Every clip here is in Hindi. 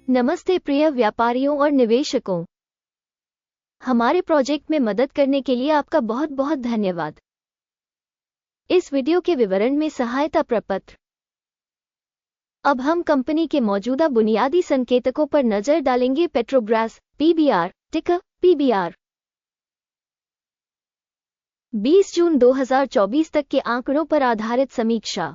नमस्ते प्रिय व्यापारियों और निवेशकों, हमारे प्रोजेक्ट में मदद करने के लिए आपका बहुत बहुत धन्यवाद। इस वीडियो के विवरण में सहायता प्रपत्र। अब हम कंपनी के मौजूदा बुनियादी संकेतकों पर नजर डालेंगे। पेट्रोब्रास पीबीआर, टिकर पीबीआर। 20 जून 2024 तक के आंकड़ों पर आधारित समीक्षा।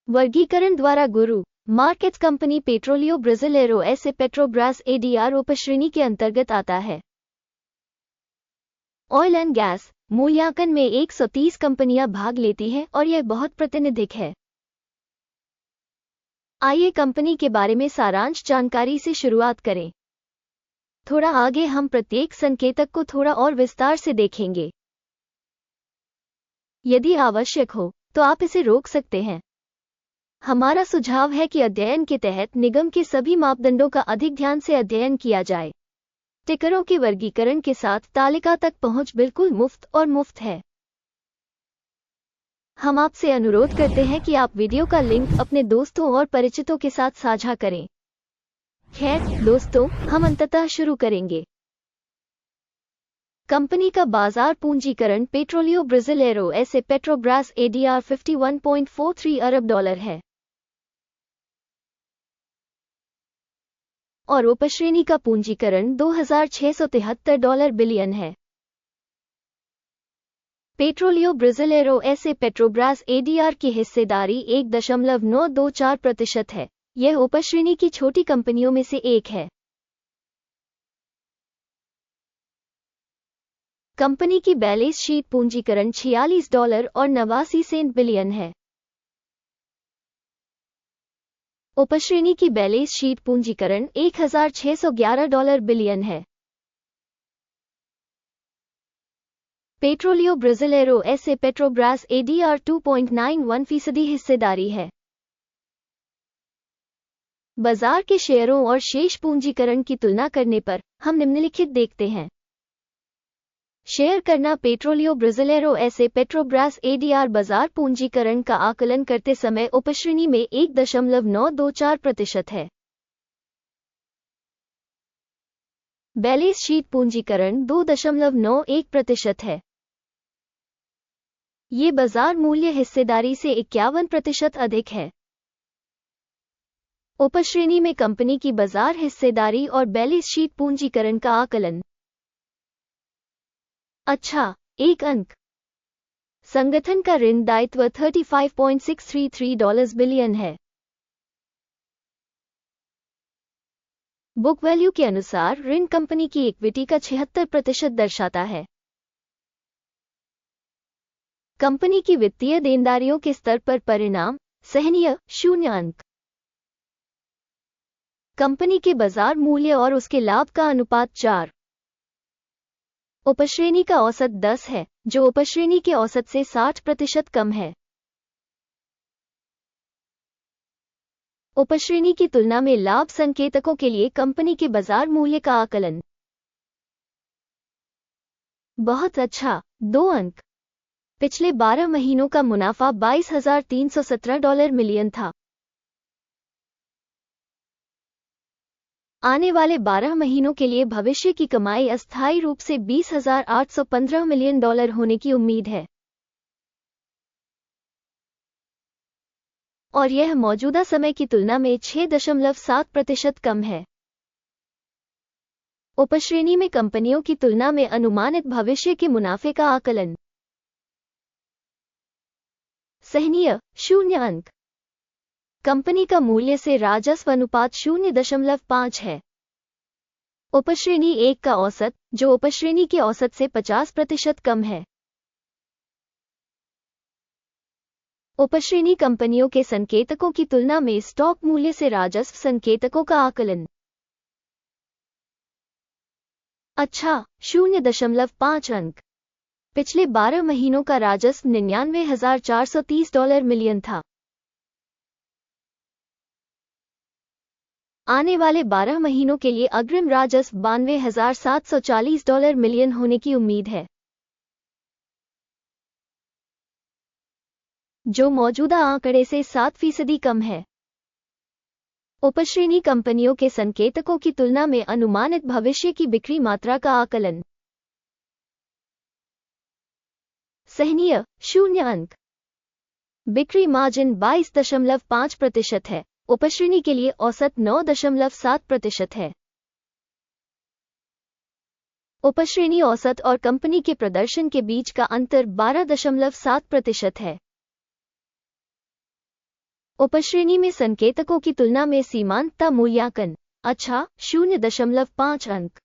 वर्गीकरण द्वारा Guru markets company Petroleo Brasileiro S A. Petrobras ADR उपश्रेणी के अंतर्गत आता है। ऑयल एंड गैस मूल्यांकन में 130 कंपनियां भाग लेती हैं और यह बहुत प्रातिनिधिक है। आइए कंपनी के बारे में सारांश जानकारी से शुरुआत करें। थोड़ा आगे हम प्रत्येक संकेतक को थोड़ा और विस्तार से देखेंगे। यदि आवश्यक हो तो आप इसे रोक सकते हैं। हमारा सुझाव है कि अध्ययन के तहत निगम के सभी मापदंडों का अधिक ध्यान से अध्ययन किया जाए। टिकरों के वर्गीकरण के साथ तालिका तक पहुंच बिल्कुल मुफ्त और मुफ्त है। हम आपसे अनुरोध करते हैं कि आप वीडियो का लिंक अपने दोस्तों और परिचितों के साथ साझा करें। खैर दोस्तों, हम अंततः शुरू करेंगे। कंपनी का बाजार पूंजीकरण पेट्रोलियो ब्राजिलेरो एस.ए. पेट्रोब्रास एडीआर 51.43 अरब डॉलर है और उपश्रेणी का पूंजीकरण $2,673 बिलियन है। पेट्रोलियो ब्राजिलेरो एस.ए. पेट्रोब्रास एडीआर की हिस्सेदारी 1.924% है। यह उपश्रेणी की छोटी कंपनियों में से एक है। कंपनी की बैलेंस शीट पूंजीकरण $46.89 बिलियन है। उपश्रेणी की बैलेंस शीट पूंजीकरण $1,611 बिलियन है। पेट्रोलियो ब्राजिलेरो एस.ए. पेट्रोब्रास एडीआर 2.91% हिस्सेदारी है। बाजार के शेयरों और शेष पूंजीकरण की तुलना करने पर हम निम्नलिखित देखते हैं। शेयर करना पेट्रोलियो ब्राजिलेरो एस.ए. पेट्रोब्रास एडीआर बाजार पूंजीकरण का आकलन करते समय उपश्रेणी में 1.924% है। बैलेंस शीट पूंजीकरण 2.91% है। ये बाजार मूल्य हिस्सेदारी से 51% अधिक है। उपश्रेणी में कंपनी की बाजार हिस्सेदारी और बैलेंस शीट पूंजीकरण का आकलन। अच्छा, एक अंक। संगठन का ऋण दायित्व $35.633 बिलियन है। बुक वैल्यू के अनुसार ऋण कंपनी की इक्विटी का 76% दर्शाता है। कंपनी की वित्तीय देनदारियों के स्तर पर परिणाम सहनीय 0 अंक। कंपनी के बाजार मूल्य और उसके लाभ का अनुपात 4। उपश्रेणी का औसत 10 है, जो उपश्रेणी के औसत से 60% कम है। उपश्रेणी की तुलना में लाभ संकेतकों के लिए कंपनी के बाजार मूल्य का आकलन। बहुत अच्छा, 2 अंक। पिछले 12 महीनों का मुनाफा $22,317 मिलियन था। आने वाले 12 महीनों के लिए भविष्य की कमाई अस्थायी रूप से $20,815 मिलियन होने की उम्मीद है और यह मौजूदा समय की तुलना में 6.7% कम है। उपश्रेणी में कंपनियों की तुलना में अनुमानित भविष्य के मुनाफे का आकलन। सहनीय 0 अंक। कंपनी का मूल्य से राजस्व अनुपात 0.5 है। उपश्रेणी 1 का औसत, जो उपश्रेणी के औसत से 50% कम है। उपश्रेणी कंपनियों के संकेतकों की तुलना में स्टॉक मूल्य से राजस्व संकेतकों का आकलन। अच्छा, 0.5 अंक। पिछले 12 महीनों का राजस्व $99,430 मिलियन था। आने वाले 12 महीनों के लिए अग्रिम राजस्व $92,740 मिलियन होने की उम्मीद है, जो मौजूदा आंकड़े से 7% कम है। उपश्रेणी कंपनियों के संकेतकों की तुलना में अनुमानित भविष्य की बिक्री मात्रा का आकलन। सहनीय 0 अंक। बिक्री मार्जिन 22.5% है। उपश्रेणी के लिए औसत 9.7% है। उपश्रेणी औसत और कंपनी के प्रदर्शन के बीच का अंतर 12.7% है। उपश्रेणी में संकेतकों की तुलना में सीमांतता मूल्यांकन। अच्छा 0.5 अंक।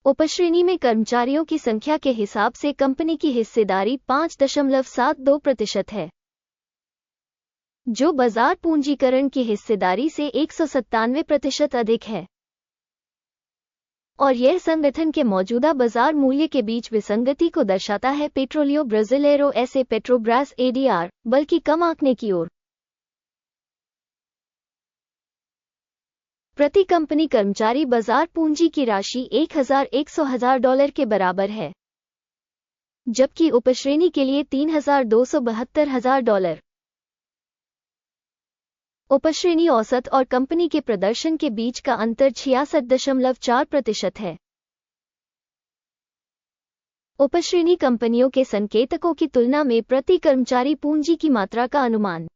उपश्रेणी में कर्मचारियों की संख्या के हिसाब से कंपनी की हिस्सेदारी 5.72% है, जो बाजार पूंजीकरण की हिस्सेदारी से 197% अधिक है, और यह संगठन के मौजूदा बाजार मूल्य के बीच विसंगति को दर्शाता है। पेट्रोलियो ब्राजीलेरो एस.ए. पेट्रोब्रास एडीआर बल्कि कम आंकने की ओर। प्रति कंपनी कर्मचारी बाजार पूंजी की राशि $1,100 के बराबर है, जबकि उपश्रेणी के लिए $3,272,000। उपश्रेणी औसत और कंपनी के प्रदर्शन के बीच का अंतर 66.4% है। उपश्रेणी कंपनियों के संकेतकों की तुलना में प्रति कर्मचारी पूंजी की मात्रा का अनुमान।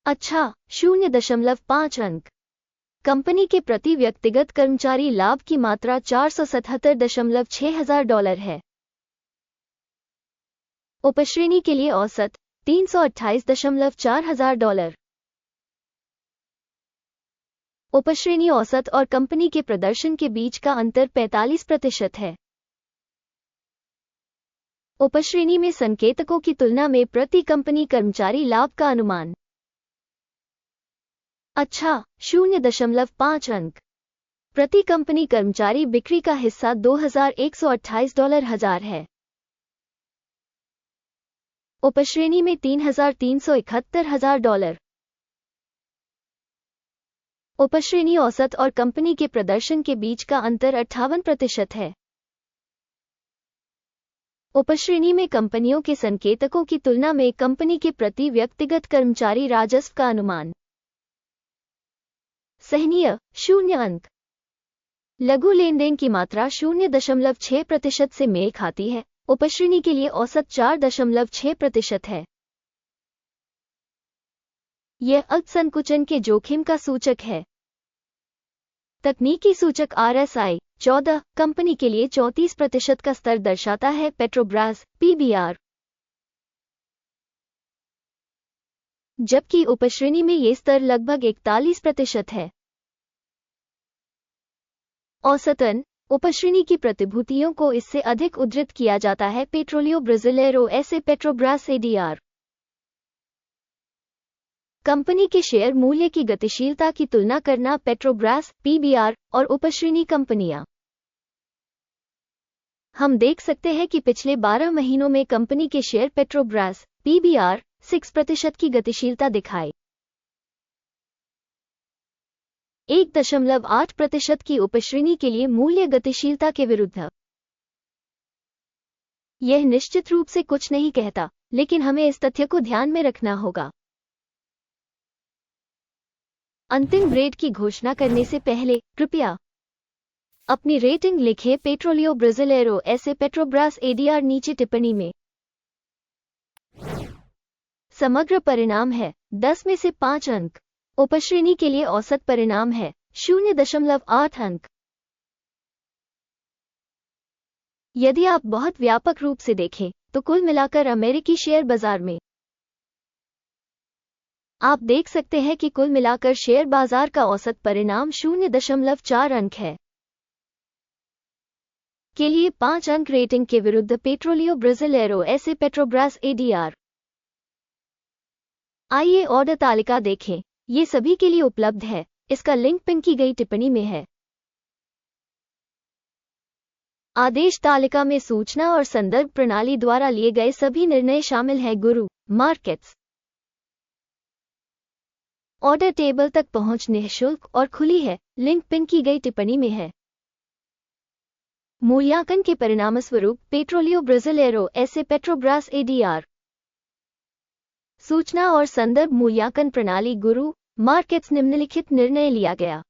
अच्छा 0.5 अंक। कंपनी के प्रति व्यक्तिगत कर्मचारी लाभ की मात्रा $477.6 है। उपश्रेणी के लिए औसत $328.4 उपश्रेणी औसत और कंपनी के प्रदर्शन के बीच का अंतर 45% है। उपश्रेणी में संकेतकों की तुलना में प्रति कंपनी कर्मचारी लाभ का अनुमान। अच्छा 0.5 अंक। प्रति कंपनी कर्मचारी बिक्री का हिस्सा $2,128 है। उपश्रेणी में $3,371,000। उपश्रेणी औसत और कंपनी के प्रदर्शन के बीच का अंतर 58% है। उपश्रेणी में कंपनियों के संकेतकों की तुलना में कंपनी के प्रति व्यक्तिगत कर्मचारी राजस्व का अनुमान। सहनीय 0 अंक। लघु लेनदेन की मात्रा 0.6% से मेल खाती है। उपश्रेणी के लिए औसत 4.6% है। यह अल्पसंकुचन के जोखिम का सूचक है। तकनीकी सूचक RSI 14 कंपनी के लिए 34% का स्तर दर्शाता है। पेट्रोब्रास PBR, जबकि उपश्रेणी में ये स्तर लगभग 41% है। औसतन उपश्रेणी की प्रतिभूतियों को इससे अधिक उद्धृत किया जाता है। पेट्रोलियो ब्राजीलेरो एस.ए. पेट्रोब्रास एडीआर कंपनी के शेयर मूल्य की गतिशीलता की तुलना करना। पेट्रोब्रास PBR और उपश्रेणी कंपनियां। हम देख सकते हैं कि पिछले 12 महीनों में कंपनी के शेयर पेट्रोब्रास PBR 6% की गतिशीलता दिखाई। 1.8% की उपश्रेणी के लिए मूल्य गतिशीलता के विरुद्ध। यह निश्चित रूप से कुछ नहीं कहता, लेकिन हमें इस तथ्य को ध्यान में रखना होगा। अंतिम ग्रेड की घोषणा करने से पहले कृपया अपनी रेटिंग लिखें। पेट्रोलियो ब्राजीलेरो एस.ए. पेट्रोब्रास एडीआर नीचे टिप्पणी में। समग्र परिणाम है 10 में से 5 अंक। उपश्रेणी के लिए औसत परिणाम है 0.8 अंक। यदि आप बहुत व्यापक रूप से देखें तो कुल मिलाकर अमेरिकी शेयर बाजार में आप देख सकते हैं कि कुल मिलाकर शेयर बाजार का औसत परिणाम 0.4 अंक है। के लिए 5 अंक रेटिंग के विरुद्ध पेट्रोलियो ब्राजीलेरो एस.ए. Petrobras ADR. आइए ऑर्डर तालिका देखें। ये सभी के लिए उपलब्ध है। इसका लिंक पिन की गई टिप्पणी में है। आदेश तालिका में सूचना और संदर्भ प्रणाली द्वारा लिए गए सभी निर्णय शामिल हैं। गुरु मार्केट्स ऑर्डर टेबल तक पहुंच निःशुल्क और खुली है। लिंक पिन की गई टिप्पणी में है। मूल्यांकन के परिणामस्वरूप पेट्रोलियो ब्राजीलेरो एस.ए. पेट्रोब्रास एडीआर सूचना और संदर्भ मूल्यांकन प्रणाली गुरु मार्केट्स निम्नलिखित निर्णय लिया गया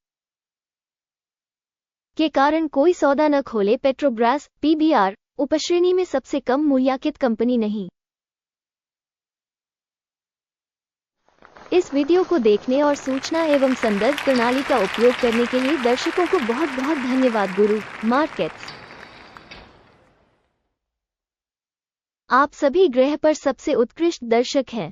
के कारण कोई सौदा न खोले। पेट्रोब्रास पीबीआर उपश्रेणी में सबसे कम मूल्यांकित कंपनी नहीं। इस वीडियो को देखने और सूचना एवं संदर्भ प्रणाली का उपयोग करने के लिए दर्शकों को बहुत बहुत धन्यवाद। गुरु मार्केट्स आप सभी ग्रह पर सबसे उत्कृष्ट दर्शक हैं।